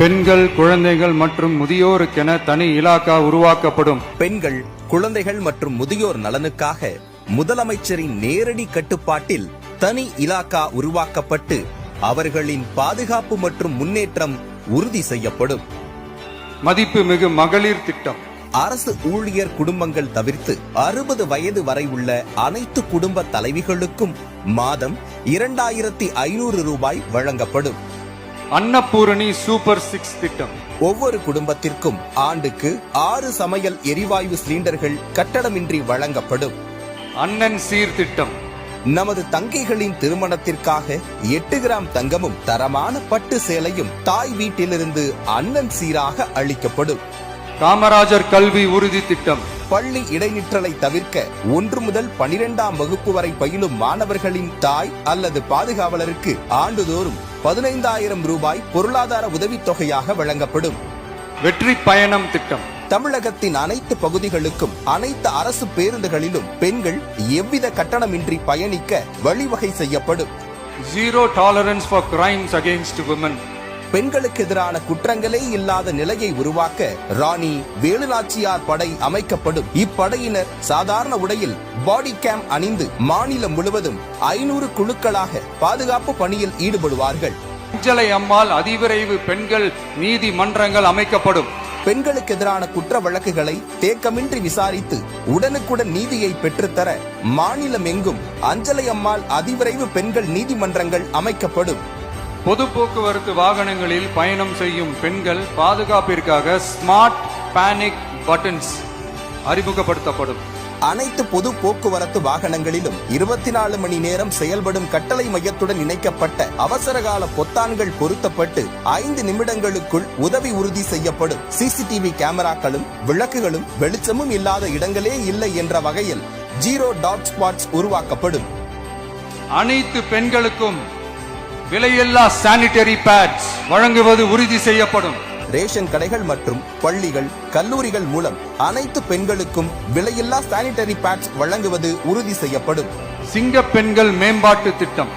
பெண்கள், குழந்தைகள் மற்றும் முதியோருக்கென தனி இலாக்கா உருவாக்கப்படும். பெண்கள், குழந்தைகள் மற்றும் முதியோர் நலனுக்காக முதலமைச்சரின் நேரடி கட்டுப்பாட்டில் தனி இலாக்கா உருவாக்கப்பட்டு அவர்களின் பாதுகாப்பு மற்றும் முன்னேற்றம் உறுதி செய்யப்படும். மதிப்புமிகு மகளிர் திட்டம். அரசு ஊழியர் குடும்பங்கள் தவிர்த்து 60 வயது வரை உள்ள அனைத்து குடும்ப தலைவிகளுக்கும் மாதம் 2500 ரூபாய் வழங்கப்படும். அன்னபூரணி சூப்பர் 6 திட்டம். ஒவ்வொரு குடும்பத்திற்கும் ஆண்டுக்கு 6 சமையல் எரிவாயு சிலிண்டர்கள் கட்டணமின்றி வழங்கப்படும். அண்ணன் சீர் திட்டம். நமது தங்கைகளின் திருமணத்திற்காக 8 கிராம் தங்கமும் தரமான பட்டு சேலையும் தாய் வீட்டிலிருந்து அண்ணன் சீராக அளிக்கப்படும். காமராஜர் கல்வி உறுதி திட்டம். பள்ளி இடைநிற்றலை தவிர்க்க 1 முதல் 12ஆம் வகுப்பு வரை பயிலும் மாணவர்களின் தாய் அல்லது பாதுகாவலருக்கு ஆண்டுதோறும் 15,000 ரூபாய் பொருளாதார உதவித்தொகையாக வழங்கப்படும். வெற்றி பயணம் திட்டம். தமிழகத்தின் அனைத்து பகுதிகளுக்கும் அனைத்து அரசு பேருந்துகளிலும் பெண்கள் எவ்வித கட்டணமின்றி பயணிக்க வழிவகை செய்யப்படும். Zero tolerance for crimes against women. பெண்களுக்கு எதிரான குற்றங்களே இல்லாத நிலையை உருவாக்க ராணி வேலுநாச்சியார் படை அமைக்கப்படும். இப்படையினர் சாதாரண உடையில் பாடி கேம் அணிந்து மாநிலம் முழுவதும் 500 குழுக்களாக பாதுகாப்பு பணியில் ஈடுபடுவார்கள். அஞ்சலை அம்மாள் அதிவிரைவு பெண்கள் நீதிமன்றங்கள் அமைக்கப்படும். பெண்களுக்கு எதிரான குற்ற வழக்குகளை தேக்கமின்றி விசாரித்து உடனுக்குடன் நீதியை பெற்றுத்தர மாநிலம் எங்கும் அஞ்சலை அம்மாள் அதிவிரைவு பெண்கள் நீதிமன்றங்கள் அமைக்கப்படும். பொது போக்குவரத்து வாகனங்களில் பயணம் செய்யும் பெண்கள் பாதுகாப்பிற்காக ஸ்மார்ட் பேனிக் பட்டன்ஸ் அறிமுகப்படுத்தப்படும். அனைத்து பொது போக்குவரத்து வாகனங்களிலும் 24 மணி நேரம் செயல்படும் கட்டளை மையத்துடன் இணைக்கப்பட்ட அவசரகால பொத்தான்கள் பொருத்தப்பட்டு 5 நிமிடங்களுக்குள் உதவி உறுதி செய்யப்படும். சிசிடிவி கேமராக்களும் விளக்குகளும் வெளிச்சமும் இல்லாத இடங்களே இல்லை என்ற வகையில் 0 டாட் ஸ்பாட்ஸ் உருவாக்கப்படும். அனைத்து பெண்களுக்கும் விலையில்லா சானிட்டரி பேட்ஸ் வழங்குவது உறுதி செய்யப்படும். ரேஷன் கடைகள் மற்றும் பள்ளிகள், கல்லூரிகள் மூலம் அனைத்து பெண்களுக்கும் விலையில்லா சானிட்டரி பேட்ஸ் வழங்குவது உறுதி செய்யப்படும். சிங்க பெண்கள் மேம்பாட்டு திட்டம்.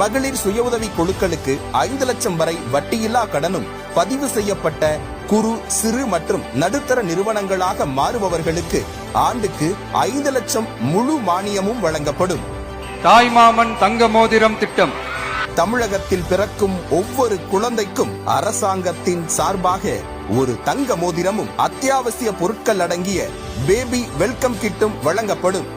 மகளிர் சுய உதவி குழுக்களுக்கு 5 லட்சம் வரை வட்டியில்லா கடனும் பதிவு செய்யப்பட்ட குறு, சிறு மற்றும் நடுத்தர நிறுவனங்களாக மாறுபவர்களுக்கு ஆண்டுக்கு 5 லட்சம் முழு மானியமும் வழங்கப்படும். தாய்மாமன் தங்க மோதிரம் திட்டம். தமிழகத்தில் பிறக்கும் ஒவ்வொரு குழந்தைக்கும் அரசாங்கத்தின் சார்பாக ஒரு தங்க மோதிரமும் அத்தியாவசிய பொருட்கள் அடங்கிய பேபி வெல்கம் கிட்டும் வழங்கப்படும்.